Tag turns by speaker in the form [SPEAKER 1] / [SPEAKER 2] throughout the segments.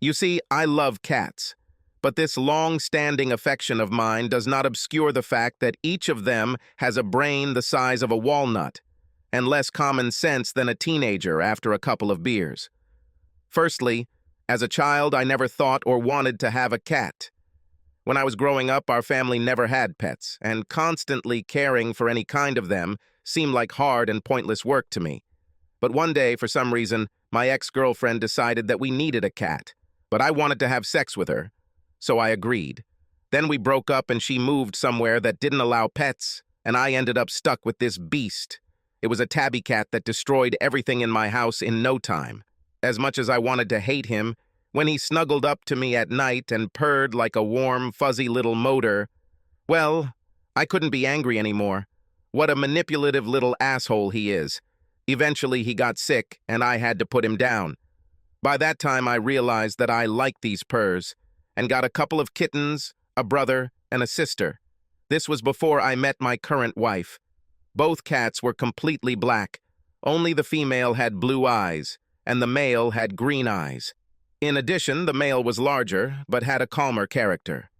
[SPEAKER 1] You see, I love cats, but this long-standing affection of mine does not obscure the fact that each of them has a brain the size of a walnut and less common sense than a teenager after a couple of beers. Firstly, as a child, I never thought or wanted to have a cat. When I was growing up, our family never had pets, and constantly caring for any kind of them seemed like hard and pointless work to me. But one day, for some reason, my ex-girlfriend decided that we needed a cat, but I wanted to have sex with her, so I agreed. Then we broke up and she moved somewhere that didn't allow pets, and I ended up stuck with this beast. It was a tabby cat that destroyed everything in my house in no time. As much as I wanted to hate him, when he snuggled up to me at night and purred like a warm, fuzzy little motor, well, I couldn't be angry anymore. What a manipulative little asshole he is. Eventually he got sick, and I had to put him down. By that time I realized that I liked these purrs, and got a couple of kittens, a brother, and a sister. This was before I met my current wife. Both cats were completely black. Only the female had blue eyes, and the male had green eyes. In addition, the male was larger, but had a calmer character.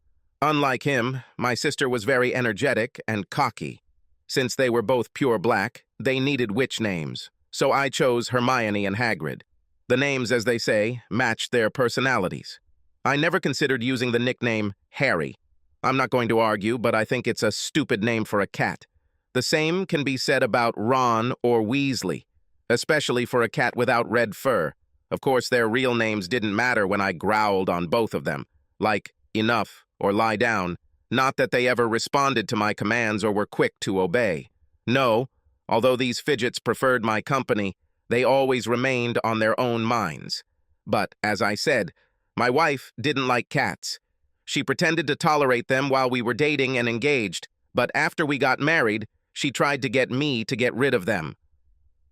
[SPEAKER 1] Unlike him, my sister was very energetic and cocky. Since they were both pure black, they needed witch names, so I chose Hermione and Hagrid. The names, as they say, matched their personalities. I never considered using the nickname Harry. I'm not going to argue, but I think it's a stupid name for a cat. The same can be said about Ron or Weasley, especially for a cat without red fur. Of course, their real names didn't matter when I growled on both of them, like enough or lie down. Not that they ever responded to my commands or were quick to obey. No, although these fidgets preferred my company, they always remained on their own minds. But, as I said, my wife didn't like cats. She pretended to tolerate them while we were dating and engaged, but after we got married, she tried to get me to get rid of them.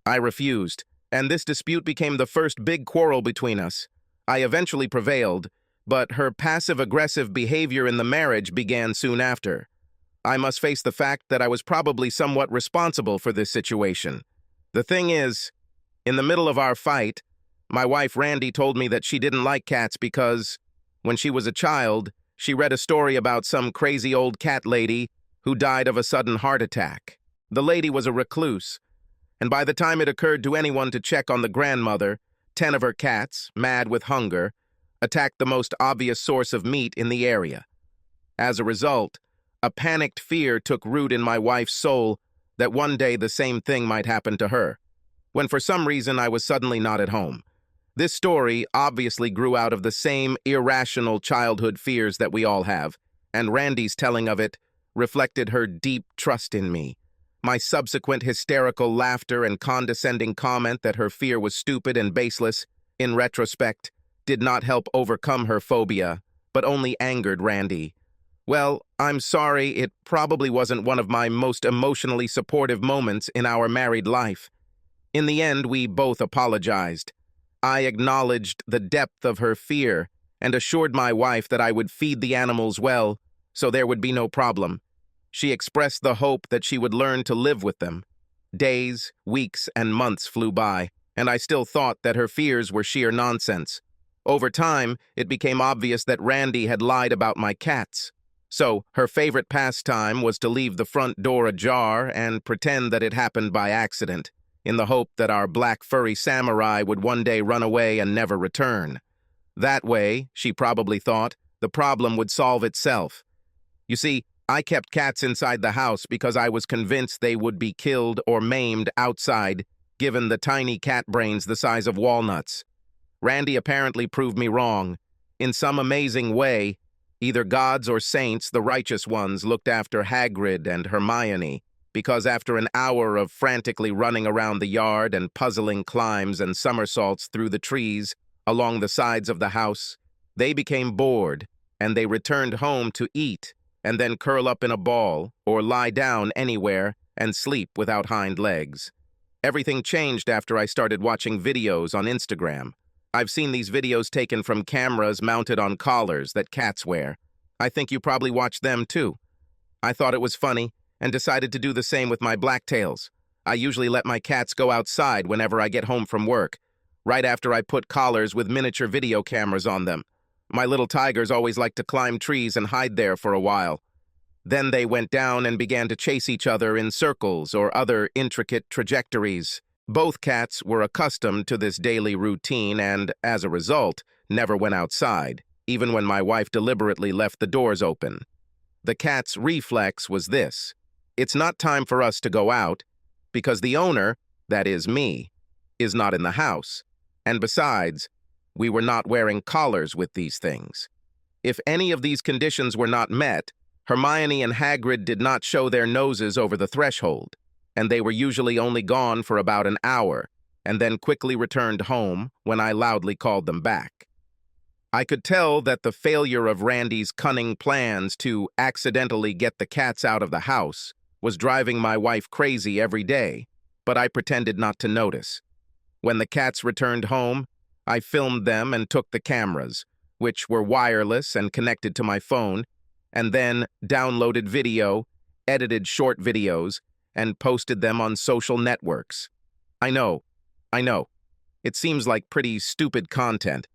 [SPEAKER 1] I refused, and this dispute became the first big quarrel between us. I eventually prevailed, but her passive-aggressive behavior in the marriage began soon after. I must face the fact that I was probably somewhat responsible for this situation. The thing is, in the middle of our fight, my wife Randy told me that she didn't like cats because, when she was a child, she read a story about some crazy old cat lady who died of a sudden heart attack. The lady was a recluse, and by the time it occurred to anyone to check on the grandmother, 10 of her cats, mad with hunger, attacked the most obvious source of meat in the area. As a result, a panicked fear took root in my wife's soul that one day the same thing might happen to her, when for some reason I was suddenly not at home. This story obviously grew out of the same irrational childhood fears that we all have, and Randy's telling of it reflected her deep trust in me. My subsequent hysterical laughter and condescending comment that her fear was stupid and baseless, in retrospect, did not help overcome her phobia, but only angered Randy. Well, I'm sorry, it probably wasn't one of my most emotionally supportive moments in our married life. In the end, we both apologized. I acknowledged the depth of her fear and assured my wife that I would feed the animals well, so there would be no problem. She expressed the hope that she would learn to live with them. Days, weeks, and months flew by, and I still thought that her fears were sheer nonsense. Over time, it became obvious that Randy had lied about my cats. So, her favorite pastime was to leave the front door ajar and pretend that it happened by accident, in the hope that our black furry samurai would one day run away and never return. That way, she probably thought, the problem would solve itself. You see, I kept cats inside the house because I was convinced they would be killed or maimed outside, given the tiny cat brains the size of walnuts. Randy apparently proved me wrong. In some amazing way, either gods or saints, the righteous ones, looked after Hagrid and Hermione, because after an hour of frantically running around the yard and puzzling climbs and somersaults through the trees along the sides of the house, they became bored, and they returned home to eat, and then curl up in a ball or lie down anywhere and sleep without hind legs. Everything changed after I started watching videos on Instagram. I've seen these videos taken from cameras mounted on collars that cats wear. I think you probably watched them too. I thought it was funny and decided to do the same with my blacktails. I usually let my cats go outside whenever I get home from work. right after I put collars with miniature video cameras on them. My little tigers always like to climb trees and hide there for a while. Then they went down and began to chase each other in circles or other intricate trajectories. Both cats were accustomed to this daily routine and, as a result, never went outside, even when my wife deliberately left the doors open. The cat's reflex was this: it's not time for us to go out, because the owner, that is me, is not in the house. And besides, we were not wearing collars with these things. If any of these conditions were not met, Hermione and Hagrid did not show their noses over the threshold, and they were usually only gone for about an hour, and then quickly returned home when I loudly called them back. I could tell that the failure of Randy's cunning plans to accidentally get the cats out of the house was driving my wife crazy every day, but I pretended not to notice. When the cats returned home, I filmed them and took the cameras, which were wireless and connected to my phone, and then downloaded video, edited short videos, and posted them on social networks. I know. It seems like pretty stupid content,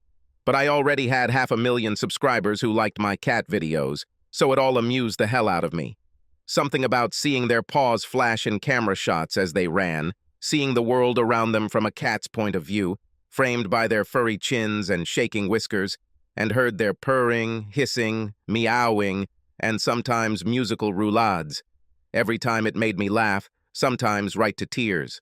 [SPEAKER 1] but I already had 500,000 subscribers who liked my cat videos, so it all amused the hell out of me. Something about seeing their paws flash in camera shots as they ran, seeing the world around them from a cat's point of view, framed by their furry chins and shaking whiskers, and heard their purring, hissing, meowing, and sometimes musical roulades. Every time it made me laugh, sometimes right to tears.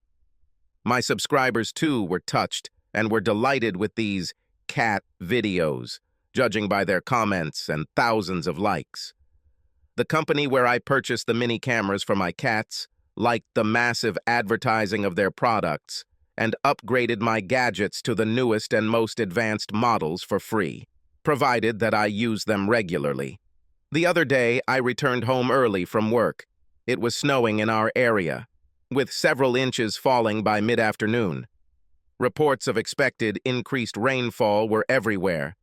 [SPEAKER 1] My subscribers, too, were touched and were delighted with these cat videos, judging by their comments and thousands of likes. The company where I purchased the mini cameras for my cats liked the massive advertising of their products and upgraded my gadgets to the newest and most advanced models for free, provided that I use them regularly. The other day, I returned home early from work. It was snowing in our area, with several inches falling by mid-afternoon. Reports of expected increased rainfall were everywhere,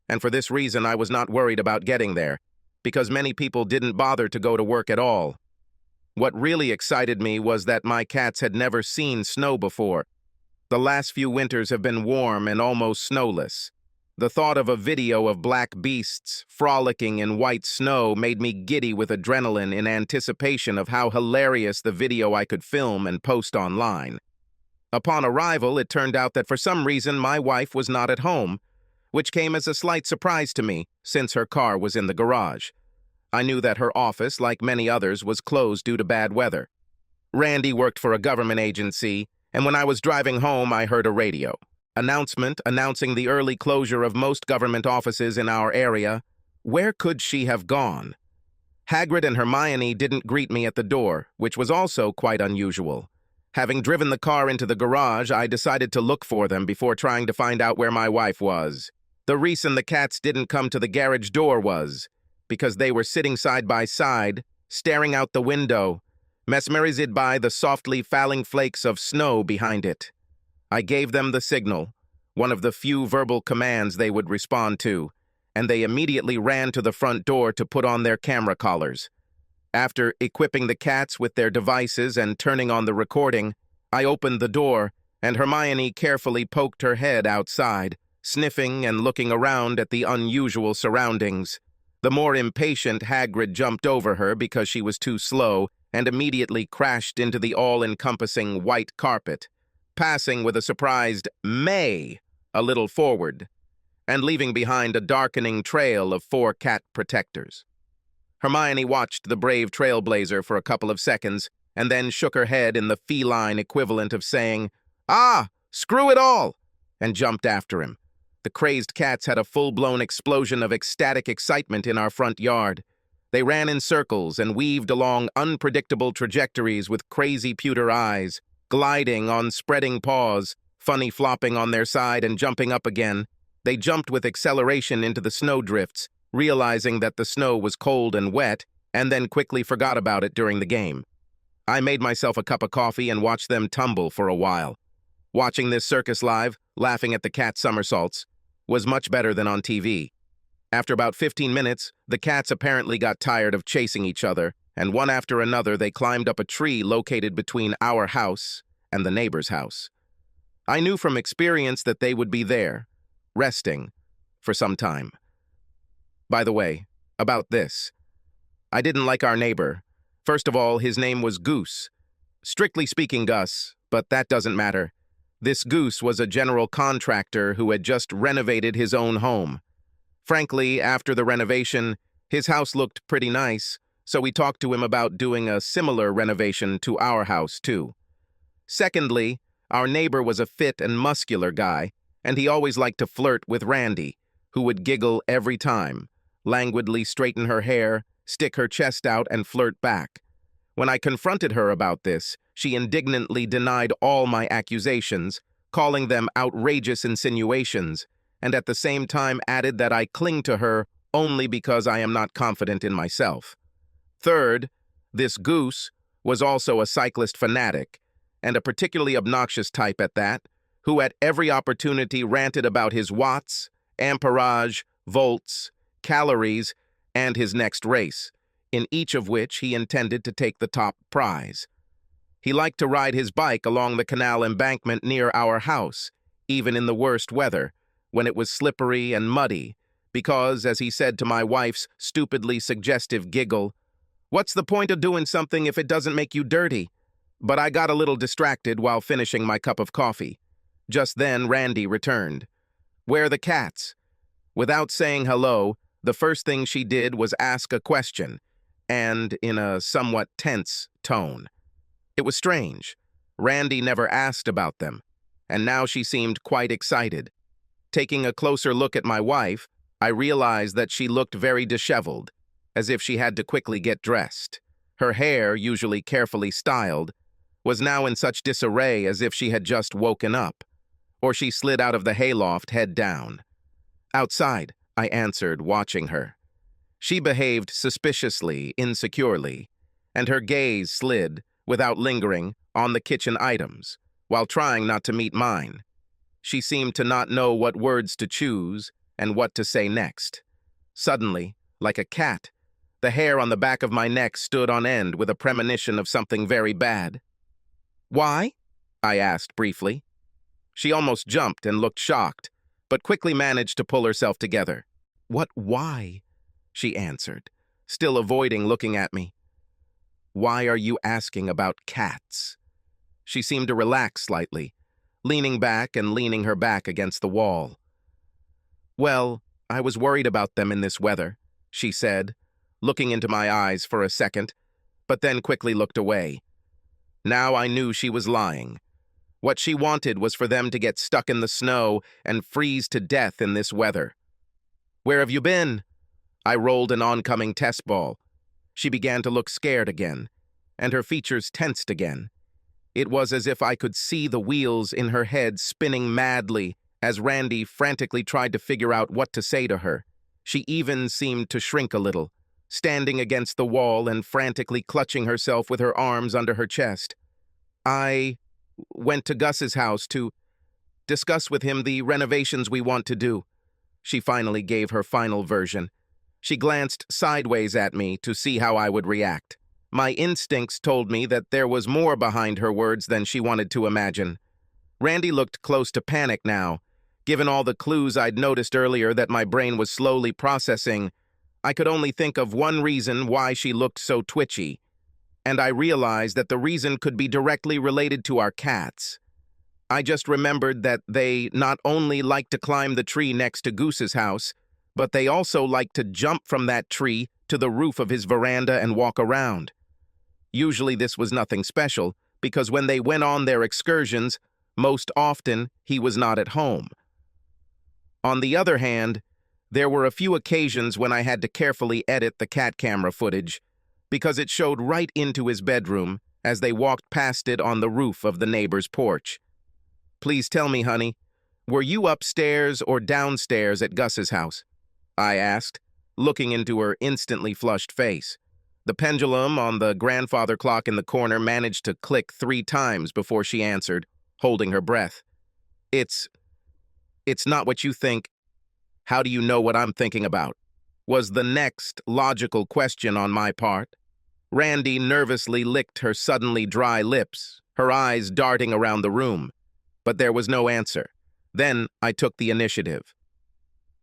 [SPEAKER 1] and for this reason I was not worried about getting there, because many people didn't bother to go to work at all. What really excited me was that my cats had never seen snow before. The last few winters have been warm and almost snowless. The thought of a video of black beasts frolicking in white snow made me giddy with adrenaline in anticipation of how hilarious the video I could film and post online. Upon arrival, it turned out that for some reason my wife was not at home, which came as a slight surprise to me since her car was in the garage. I knew that her office, like many others, was closed due to bad weather. Randy worked for a government agency, and when I was driving home, I heard a radio announcement announcing the early closure of most government offices in our area. Where could she have gone? Hagrid and Hermione didn't greet me at the door, which was also quite unusual. Having driven the car into the garage, I decided to look for them before trying to find out where my wife was. The reason the cats didn't come to the garage door was because they were sitting side by side, staring out the window, mesmerized by the softly falling flakes of snow behind it. I gave them the signal, one of the few verbal commands they would respond to, and they immediately ran to the front door to put on their camera collars. After equipping the cats with their devices and turning on the recording, I opened the door, and Hermione carefully poked her head outside, sniffing and looking around at the unusual surroundings. The more impatient Hagrid jumped over her because she was too slow and immediately crashed into the all-encompassing white carpet, passing with a surprised "May" a little forward, and leaving behind a darkening trail of 4 cat protectors. Hermione watched the brave trailblazer for a couple of seconds, and then shook her head in the feline equivalent of saying, "Ah, screw it all!" and jumped after him. The crazed cats had a full-blown explosion of ecstatic excitement in our front yard. They ran in circles and weaved along unpredictable trajectories with crazy pewter eyes, gliding on spreading paws, funny flopping on their side and jumping up again. They jumped with acceleration into the snowdrifts, realizing that the snow was cold and wet, and then quickly forgot about it during the game. I made myself a cup of coffee and watched them tumble for a while. Watching this circus live, laughing at the cat somersaults, was much better than on TV. After about 15 minutes, the cats apparently got tired of chasing each other, and one after another they climbed up a tree located between our house and the neighbor's house. I knew from experience that they would be there, resting, for some time. By the way, about this. I didn't like our neighbor. First of all, his name was Goose. Strictly speaking, Gus, but that doesn't matter. This Goose was a general contractor who had just renovated his own home. Frankly, after the renovation, his house looked pretty nice, so we talked to him about doing a similar renovation to our house, too. Secondly, our neighbor was a fit and muscular guy, and he always liked to flirt with Randy, who would giggle every time, languidly straighten her hair, stick her chest out, and flirt back. When I confronted her about this, she indignantly denied all my accusations, calling them outrageous insinuations, and at the same time added that I cling to her only because I am not confident in myself. Third, this Goose was also a cyclist fanatic, and a particularly obnoxious type at that, who at every opportunity ranted about his watts, amperage, volts, calories, and his next race, in each of which he intended to take the top prize. He liked to ride his bike along the canal embankment near our house, even in the worst weather, when it was slippery and muddy, because, as he said to my wife's stupidly suggestive giggle, "What's the point of doing something if it doesn't make you dirty?" But I got a little distracted while finishing my cup of coffee. Just then, Randy returned. "Where are the cats?" Without saying hello, the first thing she did was ask a question, and in a somewhat tense tone. It was strange. Randy never asked about them, and now she seemed quite excited. Taking a closer look at my wife, I realized that she looked very disheveled, as if she had to quickly get dressed. Her hair, usually carefully styled, was now in such disarray as if she had just woken up, or she slid out of the hayloft head down. "Outside," I answered, watching her. She behaved suspiciously, insecurely, and her gaze slid, without lingering, on the kitchen items, while trying not to meet mine. She seemed to not know what words to choose and what to say next. Suddenly, like a cat, the hair on the back of my neck stood on end with a premonition of something very bad. "Why?" I asked briefly. She almost jumped and looked shocked, but quickly managed to pull herself together. "What why?" she answered, still avoiding looking at me. "Why are you asking about cats?" She seemed to relax slightly, leaning back and leaning her back against the wall. "Well, I was worried about them in this weather," she said, looking into my eyes for a second, but then quickly looked away. Now I knew she was lying. What she wanted was for them to get stuck in the snow and freeze to death in this weather. "Where have you been?" I rolled an oncoming test ball. She began to look scared again, and her features tensed again. It was as if I could see the wheels in her head spinning madly as Randy frantically tried to figure out what to say to her. She even seemed to shrink a little, standing against the wall and frantically clutching herself with her arms under her chest. "I went to Gus's house to discuss with him the renovations we want to do." She finally gave her final version. She glanced sideways at me to see how I would react. My instincts told me that there was more behind her words than she wanted to imagine. Randy looked close to panic now. Given all the clues I'd noticed earlier that my brain was slowly processing, I could only think of one reason why she looked so twitchy, and I realized that the reason could be directly related to our cats. I just remembered that they not only like to climb the tree next to Goose's house, but they also like to jump from that tree to the roof of his veranda and walk around. Usually this was nothing special, because when they went on their excursions, most often he was not at home. On the other hand, there were a few occasions when I had to carefully edit the cat camera footage, because it showed right into his bedroom as they walked past it on the roof of the neighbor's porch. "Please tell me, honey, were you upstairs or downstairs at Gus's house?" I asked, looking into her instantly flushed face. The pendulum on the grandfather clock in the corner managed to click 3 times before she answered, holding her breath. It's not what you think." "How do you know what I'm thinking about?" was the next logical question on my part. Randy nervously licked her suddenly dry lips, her eyes darting around the room. but there was no answer. Then I took the initiative.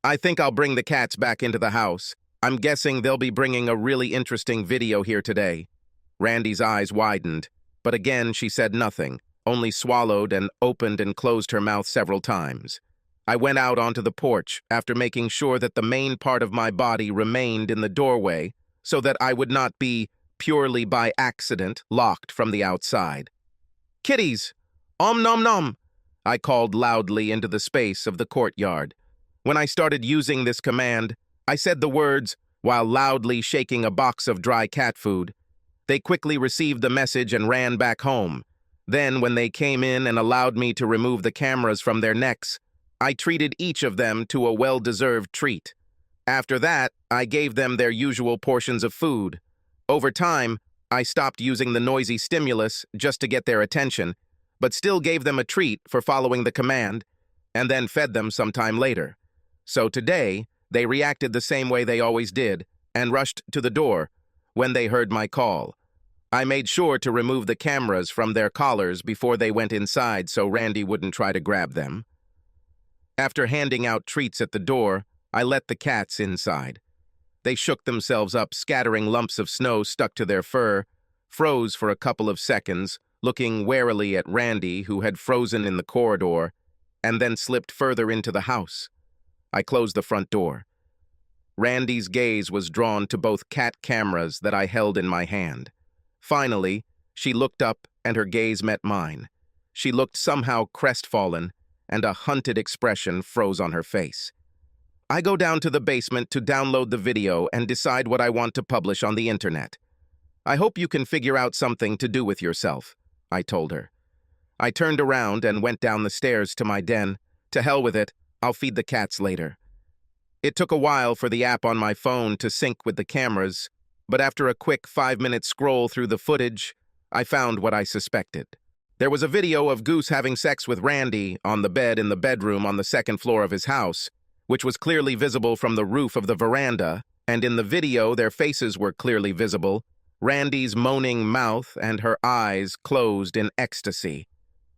[SPEAKER 1] "I think I'll bring the cats back into the house. I'm guessing they'll be bringing a really interesting video here today." Randy's eyes widened, but again she said nothing, only swallowed and opened and closed her mouth several times. I went out onto the porch after making sure that the main part of my body remained in the doorway so that I would not be, purely by accident, locked from the outside. "Kitties! Om nom nom!" I called loudly into the space of the courtyard. When I started using this command, I said the words while loudly shaking a box of dry cat food. They quickly received the message and ran back home. Then, when they came in and allowed me to remove the cameras from their necks, I treated each of them to a well-deserved treat. After that, I gave them their usual portions of food. Over time, I stopped using the noisy stimulus just to get their attention, but still gave them a treat for following the command, and then fed them sometime later. So today, they reacted the same way they always did, and rushed to the door when they heard my call. I made sure to remove the cameras from their collars before they went inside so Randy wouldn't try to grab them. After handing out treats at the door, I let the cats inside. They shook themselves up, scattering lumps of snow stuck to their fur, froze for a couple of seconds, looking warily at Randy, who had frozen in the corridor, and then slipped further into the house. I closed the front door. Randy's gaze was drawn to both cat cameras that I held in my hand. Finally, she looked up and her gaze met mine. She looked somehow crestfallen, and a hunted expression froze on her face. "I go down to the basement to download the video and decide what I want to publish on the internet. I hope you can figure out something to do with yourself," I told her. I turned around and went down the stairs to my den. To hell with it, I'll feed the cats later. It took a while for the app on my phone to sync with the cameras, but after a quick 5-minute scroll through the footage, I found what I suspected. There was a video of Goose having sex with Randy on the bed in the bedroom on the second floor of his house, which was clearly visible from the roof of the veranda, and in the video their faces were clearly visible, Randy's moaning mouth and her eyes closed in ecstasy.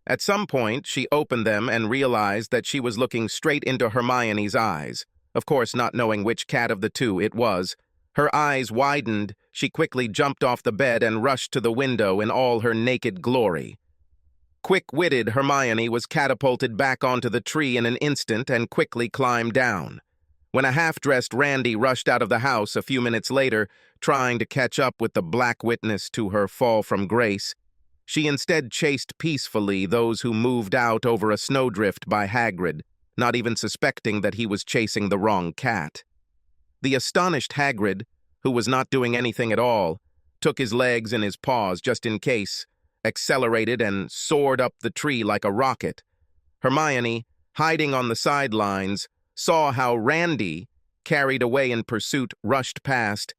[SPEAKER 1] At some point, she opened them and realized that she was looking straight into Hermione's eyes, of course not knowing which cat of the two it was. Her eyes widened, she quickly jumped off the bed and rushed to the window in all her naked glory. Quick-witted Hermione was catapulted back onto the tree in an instant and quickly climbed down. When a half-dressed Randy rushed out of the house a few minutes later, trying to catch up with the black witness to her fall from grace, she instead chased peacefully those who moved out over a snowdrift by Hagrid, not even suspecting that he was chasing the wrong cat. The astonished Hagrid, who was not doing anything at all, took his legs in his paws just in case, accelerated and soared up the tree like a rocket. Hermione, hiding on the sidelines, saw how Randy, carried away in pursuit, rushed past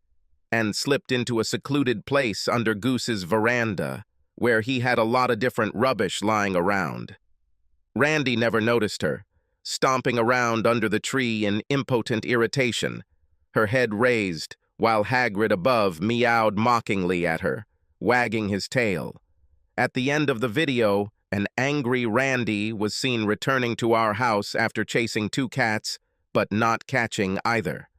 [SPEAKER 1] and slipped into a secluded place under Goose's veranda, where he had a lot of different rubbish lying around. Randy never noticed her, stomping around under the tree in impotent irritation, her head raised, while Hagrid above meowed mockingly at her, wagging his tail. At the end of the video, an angry Randy was seen returning to our house after chasing 2 cats, but not catching either.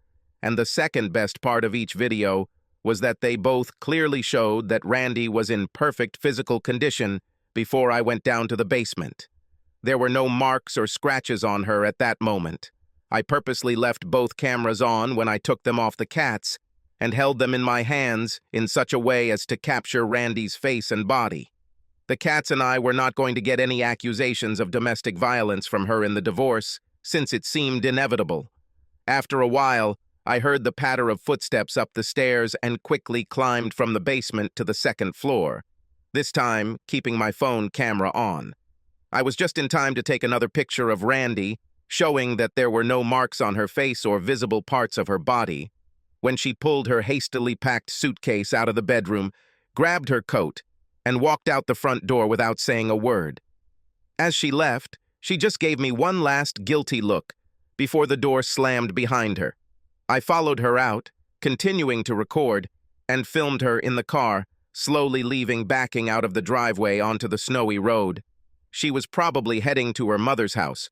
[SPEAKER 1] And the second best part of each video was that they both clearly showed that Randy was in perfect physical condition before I went down to the basement. There were no marks or scratches on her at that moment. I purposely left both cameras on when I took them off the cats and held them in my hands in such a way as to capture Randy's face and body. The cats and I were not going to get any accusations of domestic violence from her in the divorce, since it seemed inevitable. After a while, I heard the patter of footsteps up the stairs and quickly climbed from the basement to the second floor, this time keeping my phone camera on. I was just in time to take another picture of Randy, showing that there were no marks on her face or visible parts of her body, when she pulled her hastily packed suitcase out of the bedroom, grabbed her coat, and walked out the front door without saying a word. As she left, she just gave me one last guilty look before the door slammed behind her. I followed her out, continuing to record, and filmed her in the car, slowly leaving backing out of the driveway onto the snowy road. she was probably heading to her mother's house.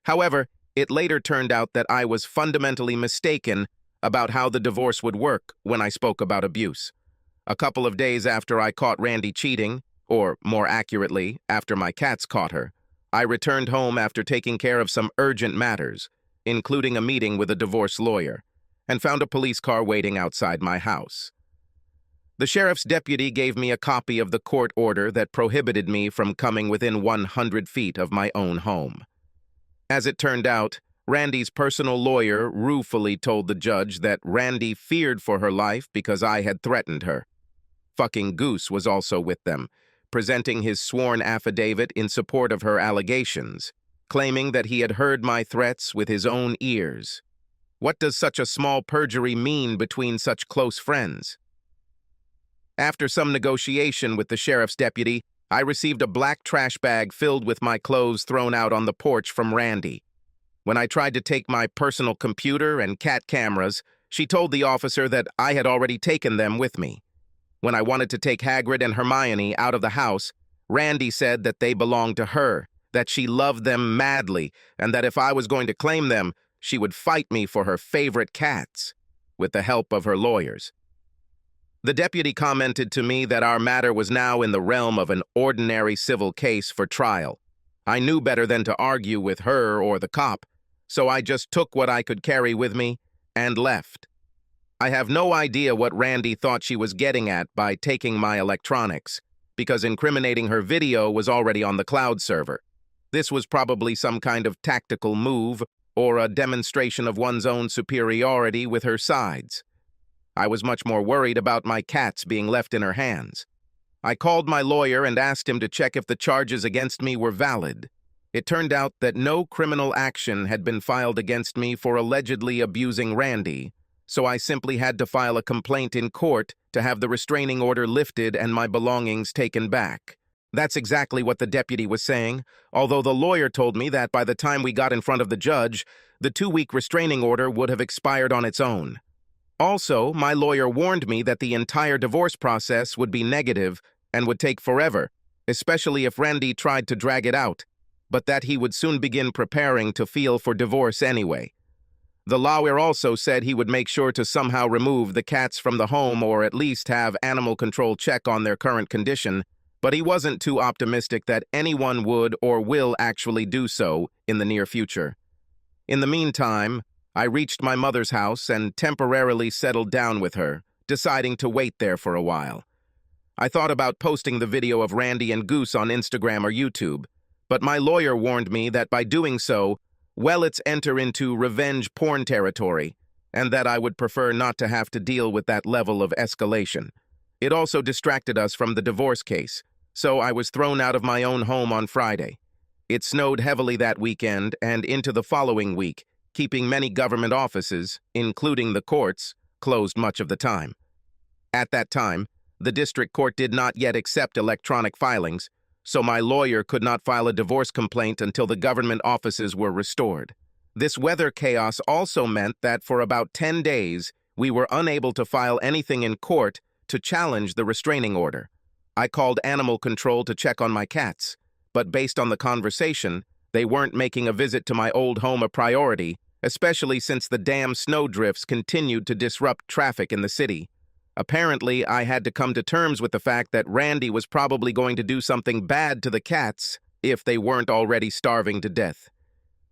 [SPEAKER 1] However, it later turned out that I was fundamentally mistaken about how the divorce would work when I spoke about abuse. A couple of days after I caught Randy cheating, or more accurately, after my cats caught her, I returned home after taking care of some urgent matters, including a meeting with a divorce lawyer, and found a police car waiting outside my house. The sheriff's deputy gave me a copy of the court order that prohibited me from coming within 100 feet of my own home. As it turned out, Randy's personal lawyer ruefully told the judge that Randy feared for her life because I had threatened her. Fucking Goose was also with them, presenting his sworn affidavit in support of her allegations, claiming that he had heard my threats with his own ears. What does such a small perjury mean between such close friends? After some negotiation with the sheriff's deputy, I received a black trash bag filled with my clothes thrown out on the porch from Randy. When I tried to take my personal computer and cat cameras, she told the officer that I had already taken them with me. When I wanted to take Hagrid and Hermione out of the house, Randy said that they belonged to her, that she loved them madly, and that if I was going to claim them, she would fight me for her favorite cats, with the help of her lawyers. The deputy commented to me that our matter was now in the realm of an ordinary civil case for trial. I knew better than to argue with her or the cop, so I just took what I could carry with me and left. I have no idea what Randy thought she was getting at by taking my electronics, because incriminating her video was already on the cloud server. This was probably some kind of tactical move or a demonstration of one's own superiority with her sides. I was much more worried about my cats being left in her hands. I called my lawyer and asked him to check if the charges against me were valid. It turned out that no criminal action had been filed against me for allegedly abusing Randy, so I simply had to file a complaint in court to have the restraining order lifted and my belongings taken back. That's exactly what the deputy was saying, although the lawyer told me that by the time we got in front of the judge, the 2-week restraining order would have expired on its own. Also, my lawyer warned me that the entire divorce process would be negative and would take forever, especially if Randy tried to drag it out, but that he would soon begin preparing to file for divorce anyway. The lawyer also said he would make sure to somehow remove the cats from the home or at least have animal control check on their current condition, but he wasn't too optimistic that anyone would or will actually do so in the near future. In the meantime, I reached my mother's house and temporarily settled down with her, deciding to wait there for a while. I thought about posting the video of Randy and Goose on Instagram or YouTube, but my lawyer warned me that by doing so, it's enter into revenge porn territory, and that I would prefer not to have to deal with that level of escalation. It also distracted us from the divorce case, so I was thrown out of my own home on Friday. It snowed heavily that weekend and into the following week, keeping many government offices, including the courts, closed much of the time. At that time, the district court did not yet accept electronic filings, so my lawyer could not file a divorce complaint until the government offices were restored. This weather chaos also meant that for about 10 days, we were unable to file anything in court to challenge the restraining order. I called animal control to check on my cats, but based on the conversation, they weren't making a visit to my old home a priority, especially since the damn snowdrifts continued to disrupt traffic in the city. Apparently, I had to come to terms with the fact that Randy was probably going to do something bad to the cats if they weren't already starving to death.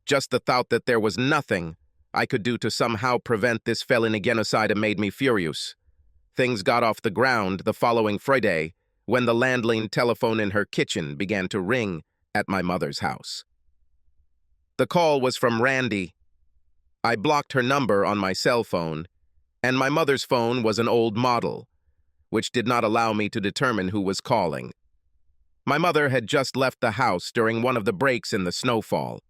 [SPEAKER 1] Just the thought that there was nothing I could do to somehow prevent this felony genocide made me furious. Things got off the ground the following Friday when the landline telephone in her kitchen began to ring at my mother's house. The call was from Randy. I blocked her number on my cell phone, and my mother's phone was an old model, which did not allow me to determine who was calling. My mother had just left the house during one of the breaks in the snowfall.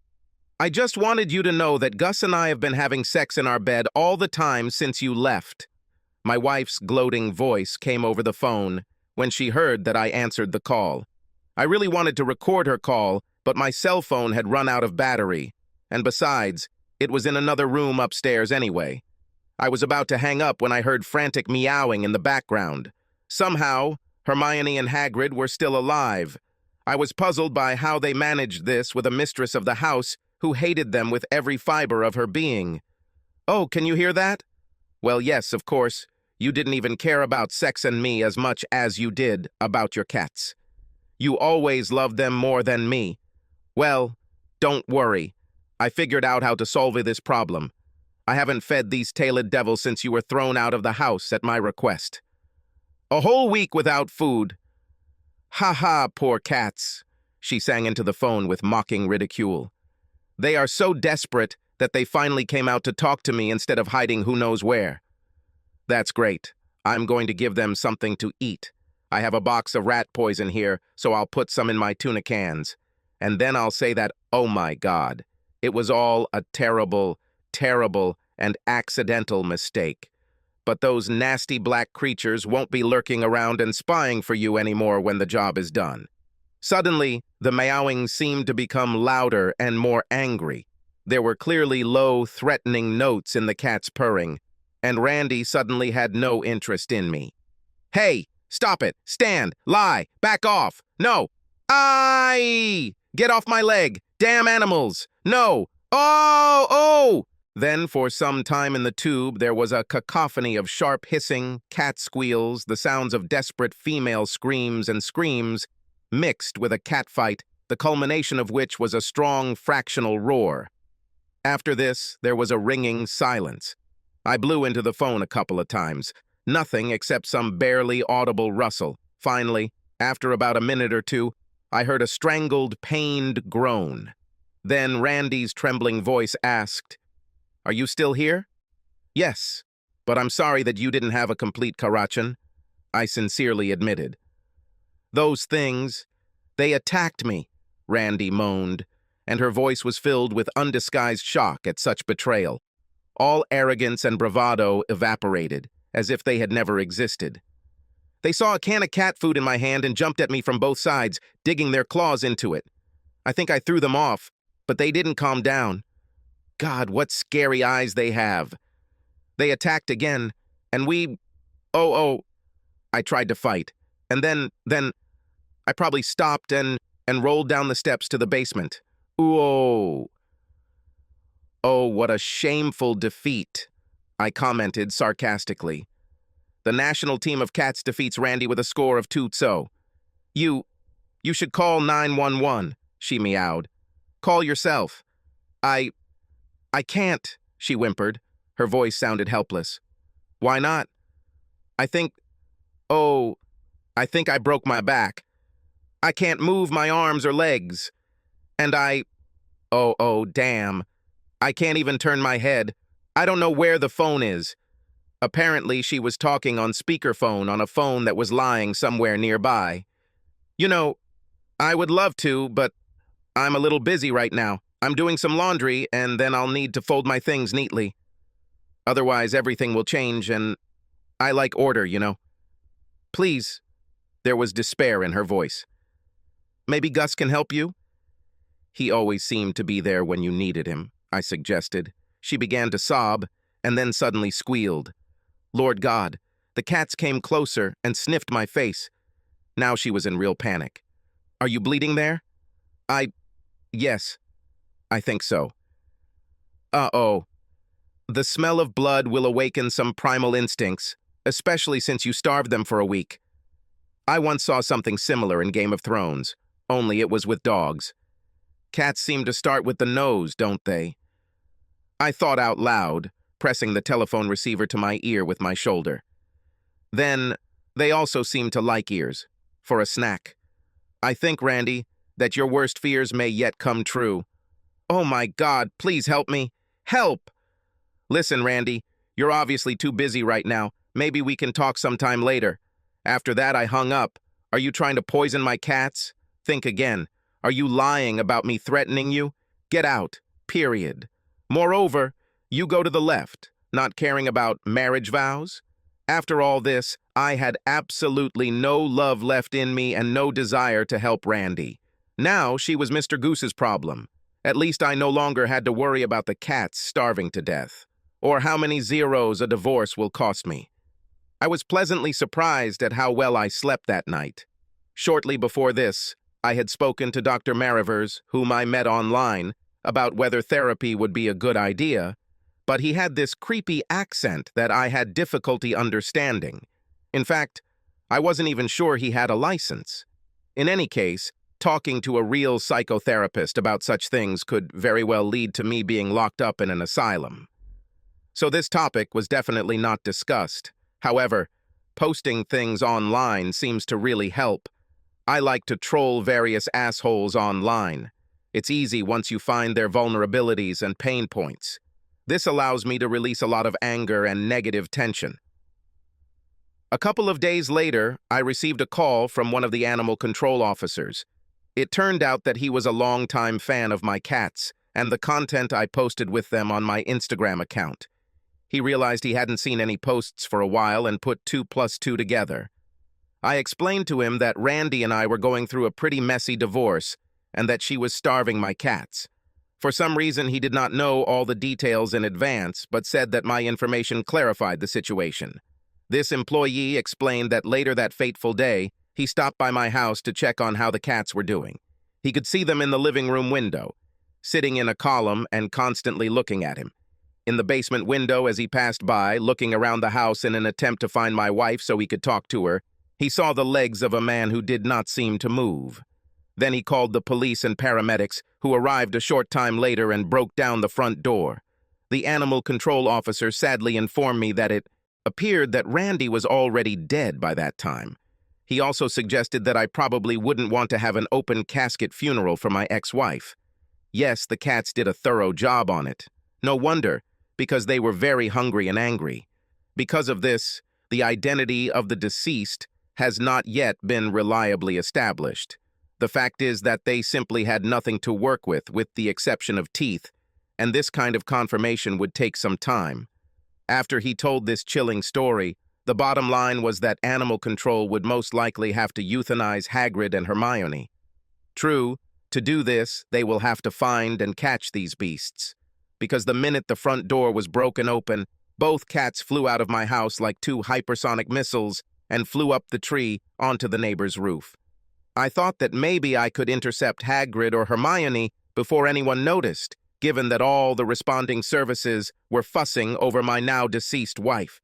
[SPEAKER 1] "I just wanted you to know that Gus and I have been having sex in our bed all the time since you left." My wife's gloating voice came over the phone when she heard that I answered the call. I really wanted to record her call, but my cell phone had run out of battery, and besides, it was in another room upstairs anyway. I was about to hang up when I heard frantic meowing in the background. Somehow, Hermione and Hagrid were still alive. I was puzzled by how they managed this with a mistress of the house who hated them with every fiber of her being. Oh, can you hear that? Well, yes, of course. You didn't even care about sex and me as much as you did about your cats. You always loved them more than me. Well, don't worry. I figured out how to solve this problem. I haven't fed these tailed devils since you were thrown out of the house at my request. A whole week without food. Ha ha, poor cats, she sang into the phone with mocking ridicule. They are so desperate that they finally came out to talk to me instead of hiding who knows where. That's great. I'm going to give them something to eat. I have a box of rat poison here, so I'll put some in my tuna cans. And then I'll say that, oh my God, it was all a terrible, terrible, and accidental mistake. But those nasty black creatures won't be lurking around and spying for you anymore when the job is done. Suddenly, the meowing seemed to become louder and more angry. There were clearly low, threatening notes in the cat's purring, and Randy suddenly had no interest in me. Hey, stop it, stand, lie, back off, no, aye, get off my leg, damn animals, no, oh! Then, for some time in the tube, there was a cacophony of sharp hissing, cat squeals, the sounds of desperate female screams and screams, mixed with a catfight, the culmination of which was a strong fractional roar. After this, there was a ringing silence. I blew into the phone a couple of times. Nothing except some barely audible rustle. Finally, after about a minute or two, I heard a strangled, pained groan. Then Randy's trembling voice asked, "Are you still here?" "Yes, but I'm sorry that you didn't have a complete Karachan," I sincerely admitted. "Those things, they attacked me," Randy moaned, and her voice was filled with undisguised shock at such betrayal. All arrogance and bravado evaporated, as if they had never existed. "They saw a can of cat food in my hand and jumped at me from both sides, digging their claws into it. I think I threw them off, but they didn't calm down. God, what scary eyes they have. They attacked again, and I tried to fight. And then I probably stopped and rolled down the steps to the basement. Ooh. Oh, what a shameful defeat," I commented sarcastically. "The national team of cats defeats Randy with a score of 2-0. You should call 911, she meowed. "Call yourself." I can't, she whimpered. Her voice sounded helpless. "Why not?" I think I broke my back. I can't move my arms or legs. And damn. I can't even turn my head. I don't know where the phone is." Apparently, she was talking on speakerphone on a phone that was lying somewhere nearby. "You know, I would love to, but I'm a little busy right now. I'm doing some laundry, and then I'll need to fold my things neatly. Otherwise, everything will change, and I like order, you know. Please." There was despair in her voice. "Maybe Gus can help you?" "He always seemed to be there when you needed him," I suggested. She began to sob, and then suddenly squealed. Lord God, the cats came closer and sniffed my face. Now she was in real panic. "Are you bleeding there?" Yes, I think so." Uh-oh. The smell of blood will awaken some primal instincts, especially since you starved them for a week. I once saw something similar in Game of Thrones, only it was with dogs. Cats seem to start with the nose, don't they? I thought out loud, pressing the telephone receiver to my ear with my shoulder. Then, they also seem to like ears, for a snack. I think, Randy, that your worst fears may yet come true. Oh my God, please help me. Help! Listen, Randy, you're obviously too busy right now. Maybe we can talk sometime later. After that, I hung up. Are you trying to poison my cats? Think again. Are you lying about me threatening you? Get out. Period. Moreover, you go to the left, not caring about marriage vows. After all this, I had absolutely no love left in me and no desire to help Randy. Now she was Mr. Goose's problem. At least I no longer had to worry about the cats starving to death, or how many zeros a divorce will cost me. I was pleasantly surprised at how well I slept that night. Shortly before this, I had spoken to Dr. Marivers, whom I met online, about whether therapy would be a good idea, but he had this creepy accent that I had difficulty understanding. In fact, I wasn't even sure he had a license. In any case, talking to a real psychotherapist about such things could very well lead to me being locked up in an asylum. So this topic was definitely not discussed. However, posting things online seems to really help. I like to troll various assholes online. It's easy once you find their vulnerabilities and pain points. This allows me to release a lot of anger and negative tension. A couple of days later, I received a call from one of the animal control officers. It turned out that he was a longtime fan of my cats and the content I posted with them on my Instagram account. He realized he hadn't seen any posts for a while and put 2 plus 2 together. I explained to him that Randy and I were going through a pretty messy divorce and that she was starving my cats. For some reason, he did not know all the details in advance, but said that my information clarified the situation. This employee explained that later that fateful day, he stopped by my house to check on how the cats were doing. He could see them in the living room window, sitting in a column and constantly looking at him. In the basement window as he passed by, looking around the house in an attempt to find my wife so he could talk to her, he saw the legs of a man who did not seem to move. Then he called the police and paramedics, who arrived a short time later and broke down the front door. The animal control officer sadly informed me that it appeared that Randy was already dead by that time. He also suggested that I probably wouldn't want to have an open casket funeral for my ex-wife. Yes, the cats did a thorough job on it. No wonder, because they were very hungry and angry. Because of this, the identity of the deceased has not yet been reliably established. The fact is that they simply had nothing to work with the exception of teeth, and this kind of confirmation would take some time. After he told this chilling story, the bottom line was that animal control would most likely have to euthanize Hagrid and Hermione. True, to do this, they will have to find and catch these beasts, because the minute the front door was broken open, both cats flew out of my house like 2 hypersonic missiles and flew up the tree onto the neighbor's roof. I thought that maybe I could intercept Hagrid or Hermione before anyone noticed, given that all the responding services were fussing over my now-deceased wife.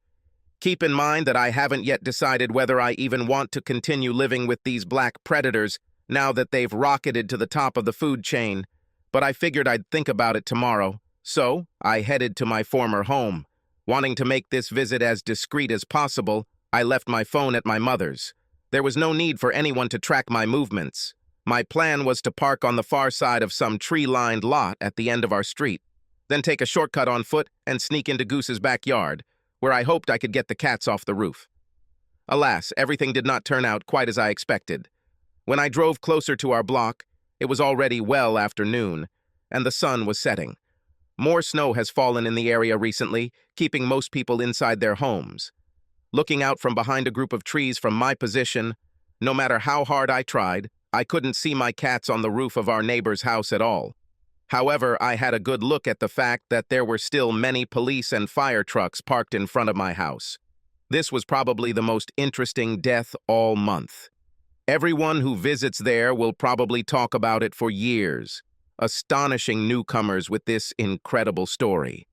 [SPEAKER 1] Keep in mind that I haven't yet decided whether I even want to continue living with these black predators now that they've rocketed to the top of the food chain, but I figured I'd think about it tomorrow, so I headed to my former home. Wanting to make this visit as discreet as possible, I left my phone at my mother's. There was no need for anyone to track my movements. My plan was to park on the far side of some tree-lined lot at the end of our street, then take a shortcut on foot and sneak into Goose's backyard, where I hoped I could get the cats off the roof. Alas, everything did not turn out quite as I expected. When I drove closer to our block, it was already well after noon, and the sun was setting. More snow has fallen in the area recently, keeping most people inside their homes. Looking out from behind a group of trees from my position, no matter how hard I tried, I couldn't see my cats on the roof of our neighbor's house at all. However, I had a good look at the fact that there were still many police and fire trucks parked in front of my house. This was probably the most interesting death all month. Everyone who visits there will probably talk about it for years, astonishing newcomers with this incredible story.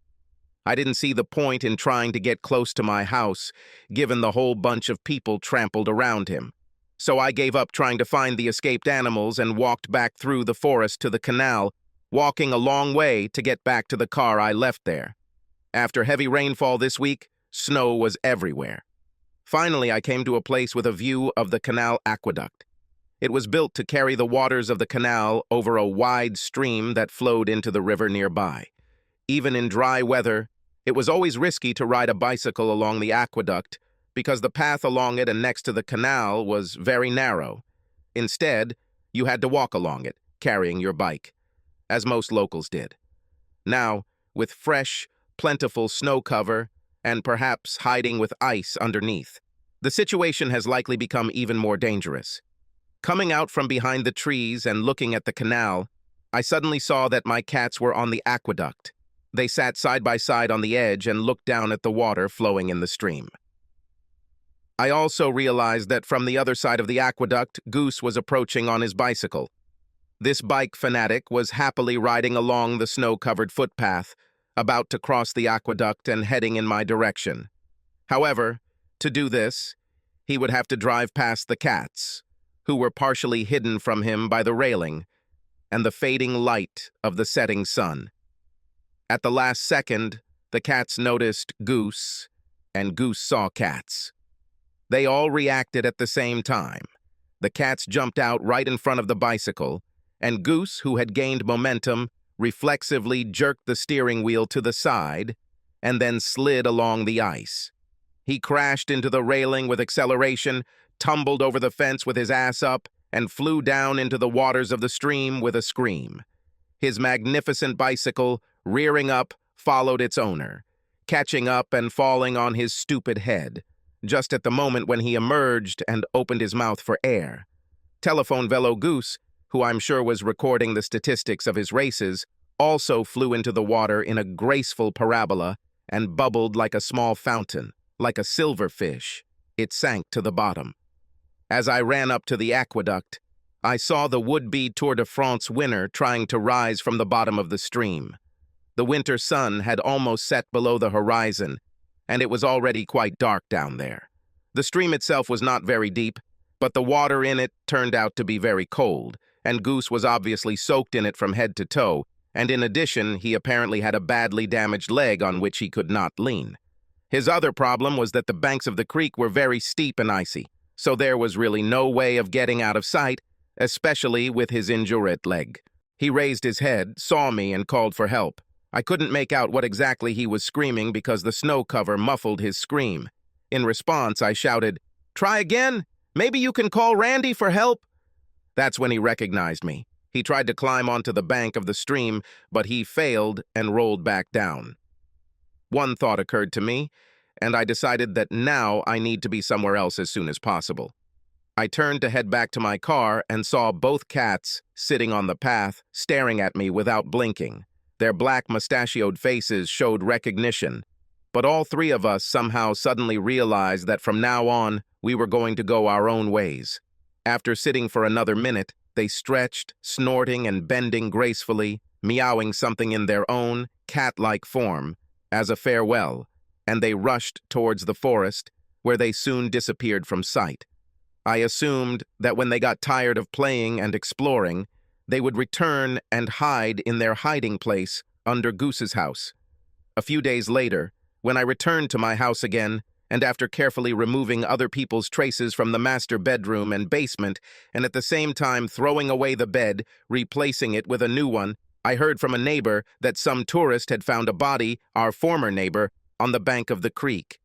[SPEAKER 1] I didn't see the point in trying to get close to my house, given the whole bunch of people trampled around him. So I gave up trying to find the escaped animals and walked back through the forest to the canal, walking a long way to get back to the car I left there. After heavy rainfall this week, snow was everywhere. Finally, I came to a place with a view of the canal aqueduct. It was built to carry the waters of the canal over a wide stream that flowed into the river nearby. Even in dry weather, it was always risky to ride a bicycle along the aqueduct because the path along it and next to the canal was very narrow. Instead, you had to walk along it, carrying your bike, as most locals did. Now, with fresh, plentiful snow cover and perhaps hiding with ice underneath, the situation has likely become even more dangerous. Coming out from behind the trees and looking at the canal, I suddenly saw that my cats were on the aqueduct. They sat side by side on the edge and looked down at the water flowing in the stream. I also realized that from the other side of the aqueduct, Goose was approaching on his bicycle. This bike fanatic was happily riding along the snow-covered footpath, about to cross the aqueduct and heading in my direction. However, to do this, he would have to drive past the cats, who were partially hidden from him by the railing and the fading light of the setting sun. At the last second, the cats noticed Goose, and Goose saw cats. They all reacted at the same time. The cats jumped out right in front of the bicycle, and Goose, who had gained momentum, reflexively jerked the steering wheel to the side and then slid along the ice. He crashed into the railing with acceleration, tumbled over the fence with his ass up, and flew down into the waters of the stream with a scream. His magnificent bicycle, rearing up, followed its owner, catching up and falling on his stupid head, just at the moment when he emerged and opened his mouth for air. Telephone Velo Goose, who I'm sure was recording the statistics of his races, also flew into the water in a graceful parabola and bubbled like a small fountain, like a silverfish. It sank to the bottom. As I ran up to the aqueduct, I saw the would-be Tour de France winner trying to rise from the bottom of the stream. The winter sun had almost set below the horizon, and it was already quite dark down there. The stream itself was not very deep, but the water in it turned out to be very cold, and Goose was obviously soaked in it from head to toe, and in addition, he apparently had a badly damaged leg on which he could not lean. His other problem was that the banks of the creek were very steep and icy, so there was really no way of getting out of sight, especially with his injured leg. He raised his head, saw me, and called for help. I couldn't make out what exactly he was screaming because the snow cover muffled his scream. In response, I shouted, "Try again! Maybe you can call Randy for help!" That's when he recognized me. He tried to climb onto the bank of the stream, but he failed and rolled back down. One thought occurred to me, and I decided that now I need to be somewhere else as soon as possible. I turned to head back to my car and saw both cats sitting on the path, staring at me without blinking. Their black mustachioed faces showed recognition, but all three of us somehow suddenly realized that from now on, we were going to go our own ways. After sitting for another minute, they stretched, snorting and bending gracefully, meowing something in their own, cat-like form, as a farewell, and they rushed towards the forest, where they soon disappeared from sight. I assumed that when they got tired of playing and exploring, they would return and hide in their hiding place under Goose's house. A few days later, when I returned to my house again, and after carefully removing other people's traces from the master bedroom and basement, and at the same time throwing away the bed, replacing it with a new one, I heard from a neighbor that some tourist had found a body, our former neighbor, on the bank of the creek.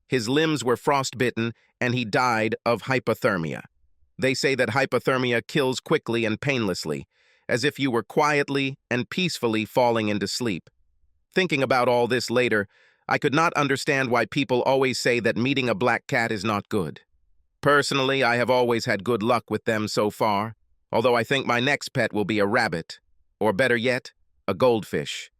[SPEAKER 1] His limbs were frostbitten, and he died of hypothermia. They say that hypothermia kills quickly and painlessly, as if you were quietly and peacefully falling into sleep. Thinking about all this later, I could not understand why people always say that meeting a black cat is not good. Personally, I have always had good luck with them so far, although I think my next pet will be a rabbit, or better yet, a goldfish.